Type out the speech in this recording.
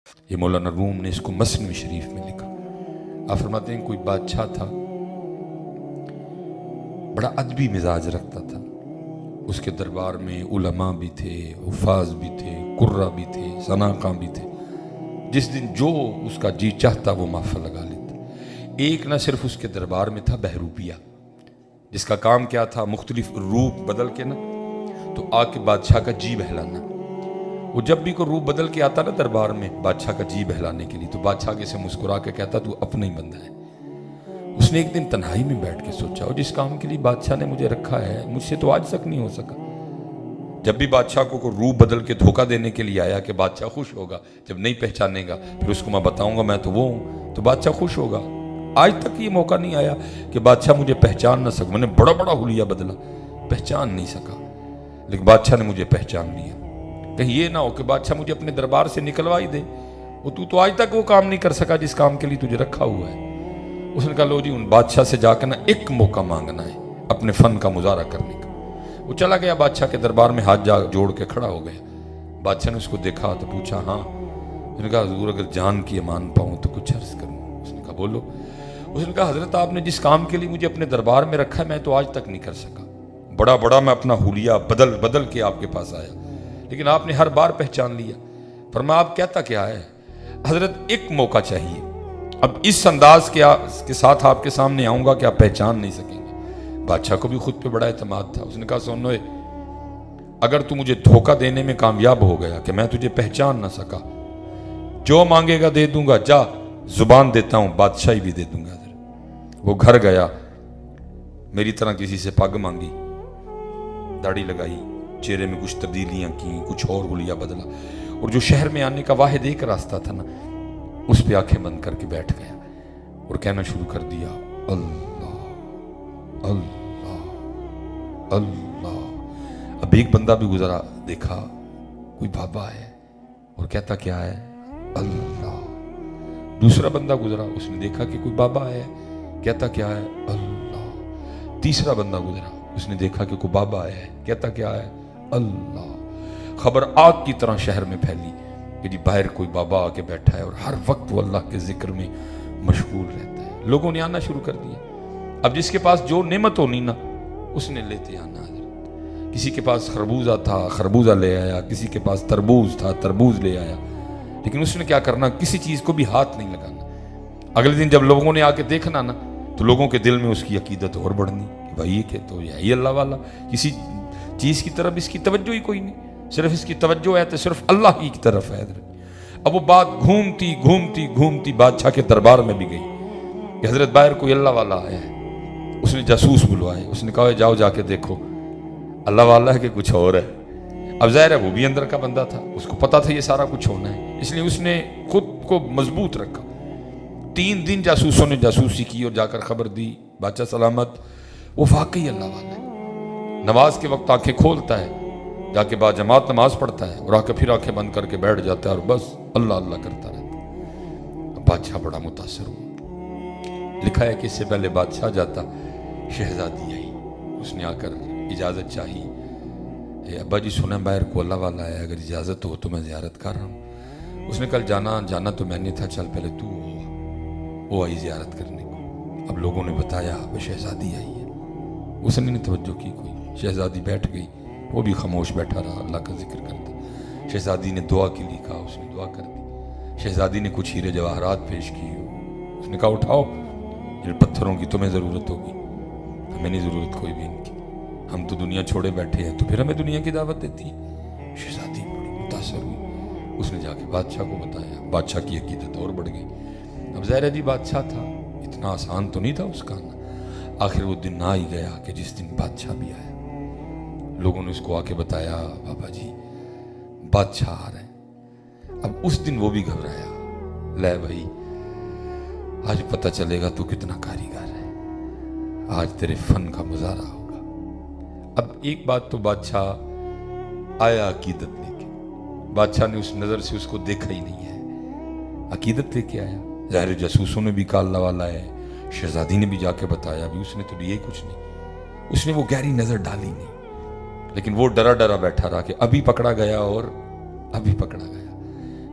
یہ مولانا روم نے اس کو مسنوی شریف میں لکھا۔ آپ فرماتے ہیں کوئی بادشاہ تھا، بڑا ادبی مزاج رکھتا تھا، اس کے دربار میں علماء بھی تھے، حفاظ بھی تھے، قرہ بھی تھے، زناقاں بھی تھے۔ جس دن جو اس کا جی چاہتا وہ محفل لگا لیتا۔ ایک نہ صرف اس کے دربار میں تھا بہروپیہ، جس کا کام کیا تھا، مختلف روپ بدل کے نا تو آ کے بادشاہ کا جی بہلانا۔ وہ جب بھی کوئی روپ بدل کے آتا نا دربار میں بادشاہ کا جی بہلانے کے لیے، تو بادشاہ کے سے مسکرا کے کہتا تو اپنا ہی بندہ ہے۔ اس نے ایک دن تنہائی میں بیٹھ کے سوچا، اور جس کام کے لیے بادشاہ نے مجھے رکھا ہے مجھ سے تو آج تک نہیں ہو سکا۔ جب بھی بادشاہ کو کوئی روپ بدل کے دھوکہ دینے کے لیے آیا کہ بادشاہ خوش ہوگا، جب نہیں پہچانے گا پھر اس کو میں بتاؤں گا میں تو وہ ہوں تو بادشاہ خوش ہوگا۔ آج تک یہ موقع نہیں آیا کہ بادشاہ مجھے پہچان نہ سکا۔ میں نے بڑا بڑا حلیہ بدلا، پہچان نہیں سکا، لیکن بادشاہ نے مجھے پہچان لیا۔ کہیں یہ نہ ہو کہ بادشاہ مجھے اپنے دربار سے نکلوا ہی دے، وہ تو آج تک وہ کام نہیں کر سکا جس کام کے لیے تجھے رکھا ہوا ہے۔ اس نے کہا لو جی، ان بادشاہ سے جا کے نا ایک موقع مانگنا ہے اپنے فن کا مظاہرہ کرنے کا۔ وہ چلا گیا بادشاہ کے دربار میں، ہاتھ جوڑ کے کھڑا ہو گیا۔ بادشاہ نے اس کو دیکھا تو پوچھا ہاں؟ اس نے کہا حضور اگر جان کی امان پاؤں تو کچھ عرض کروں۔ اس نے کہا بولو۔ اس نے کہا حضرت آپ نے جس کام کے لیے مجھے اپنے دربار میں رکھا ہے میں تو آج تک نہیں کر سکا۔ بڑا بڑا میں اپنا حلیہ بدل بدل کے آپ کے پاس آیا، لیکن آپ نے ہر بار پہچان لیا۔ فرمایا آپ کہتا کیا ہے؟ حضرت ایک موقع چاہیے، اب اس انداز کے ساتھ آپ کے سامنے آؤں گا کہ آپ پہچان نہیں سکیں گے۔ بادشاہ کو بھی خود پہ بڑا اعتماد تھا۔ اس نے کہا سنو، اگر تو مجھے دھوکہ دینے میں کامیاب ہو گیا کہ میں تجھے پہچان نہ سکا، جو مانگے گا دے دوں گا، جا زبان دیتا ہوں بادشاہی بھی دے دوں گا۔ وہ گھر گیا، میری طرح کسی سے پگ مانگی، داڑھی لگائی، چہرے میں کچھ تبدیلیاں کی، کچھ اور حلیہ بدلا، اور جو شہر میں آنے کا واحد ایک راستہ تھا نا اس پہ آنکھیں بند کر کے بیٹھ گیا اور کہنا شروع کر دیا اللہ اللہ اللہ۔ اب ایک بندہ بھی گزرا، دیکھا کوئی بابا ہے اور کہتا کیا ہے اللہ۔ دوسرا بندہ گزرا، اس نے دیکھا کہ کوئی بابا ہے، کہتا کیا ہے اللہ۔ تیسرا بندہ گزرا، اس نے دیکھا کہ کوئی بابا ہے، کہتا کیا ہے اللہ۔ خبر آگ کی طرح شہر میں پھیلی کہ جی باہر کوئی بابا آ کے بیٹھا ہے اور ہر وقت وہ اللہ کے ذکر میں مشغول رہتا ہے۔ لوگوں نے آنا شروع کر دیا۔ اب جس کے پاس جو نعمت ہونی نا اس نے لیتے آنا۔ حضرت کسی کے پاس خربوزہ تھا، خربوزہ لے آیا، کسی کے پاس تربوز تھا، تربوز لے آیا، لیکن اس نے کیا کرنا، کسی چیز کو بھی ہاتھ نہیں لگانا۔ اگلے دن جب لوگوں نے آ کے دیکھنا نا تو لوگوں کے دل میں اس کی عقیدت اور بڑھنی کہ بھائی یہ کہ تو یہی اللہ والا، کسی چیز کی طرف اس کی توجہ ہی کوئی نہیں، صرف اس کی توجہ ہے تو صرف اللہ ہی کی طرف ہے۔ اب وہ بات گھومتی گھومتی گھومتی بادشاہ کے دربار میں بھی گئی کہ حضرت باہر کوئی اللہ والا آیا ہے۔ اس نے جاسوس بلوائے، اس نے کہا جاؤ جا کے دیکھو اللہ والا ہے کہ کچھ اور ہے۔ اب ظاہر ہے وہ بھی اندر کا بندہ تھا، اس کو پتا تھا یہ سارا کچھ ہونا ہے، اس لیے اس نے خود کو مضبوط رکھا۔ 3 دن جاسوسوں نے جاسوسی کی اور جا کر خبر دی بادشاہ سلامت وہ واقعی اللہ والا ہے۔ نماز کے وقت آنکھیں کھولتا ہے، جا کے بعد جماعت نماز پڑھتا ہے اور آ کے پھر آنکھیں بند کر کے بیٹھ جاتا ہے اور بس اللہ اللہ کرتا رہتا ہے۔ بادشاہ بڑا متاثر ہوا۔ لکھا ہے کہ اس سے پہلے بادشاہ جاتا شہزادی آئی، اس نے آ کر اجازت چاہی، ابا جی سنا باہر کو اللہ والا ہے، اگر اجازت ہو تو میں زیارت کر رہا ہوں۔ اس نے کل جانا تو میں نے تھا، چل پہلے تو وہ آئی زیارت کرنے کو۔ اب لوگوں نے بتایا وہ شہزادی آئی ہے، اس نے نہیں توجہ کی کوئی۔ شہزادی بیٹھ گئی، وہ بھی خاموش بیٹھا رہا، اللہ کا ذکر کرتا۔ شہزادی نے دعا کے لیے کہا، اس نے دعا کر دی۔ شہزادی نے کچھ ہیرے جواہرات پیش کی، اس نے کہا اٹھاؤ، ان پتھروں کی تمہیں ضرورت ہوگی، ہمیں نہیں ضرورت کوئی بھی ان کی، ہم تو دنیا چھوڑے بیٹھے ہیں تو پھر ہمیں دنیا کی دعوت دیتی ہے۔ شہزادی بڑی متاثر ہوئی، اس نے جا کے بادشاہ کو بتایا، بادشاہ کی عقیدت اور بڑھ گئی۔ اب ظاہر ہے جی بادشاہ تھا، اتنا آسان تو نہیں تھا اس کا آنا۔ آخر وہ دن آ ہی گیا کہ جس دن بادشاہ بھی آیا۔ لوگوں نے اس کو آ کے بتایا بابا جی بادشاہ آ رہے ہیں۔ اب اس دن وہ بھی گھبرایا، لے بھائی آج پتہ چلے گا تو کتنا کاریگر ہے، آج تیرے فن کا مظاہرہ ہوگا۔ اب ایک بات تو بادشاہ آیا عقیدت لے کے، بادشاہ نے اس نظر سے اس کو دیکھا ہی نہیں ہے، عقیدت لے کے آیا۔ ظاہر جاسوسوں نے بھی کہا اللہ والا ہے، شہزادی نے بھی جا کے بتایا، بھی اس نے تو لیا ہی کچھ نہیں، اس نے وہ گہری نظر ڈالی نہیں، لیکن وہ ڈرا ڈرا بیٹھا رہا کہ ابھی پکڑا گیا اور ابھی پکڑا گیا۔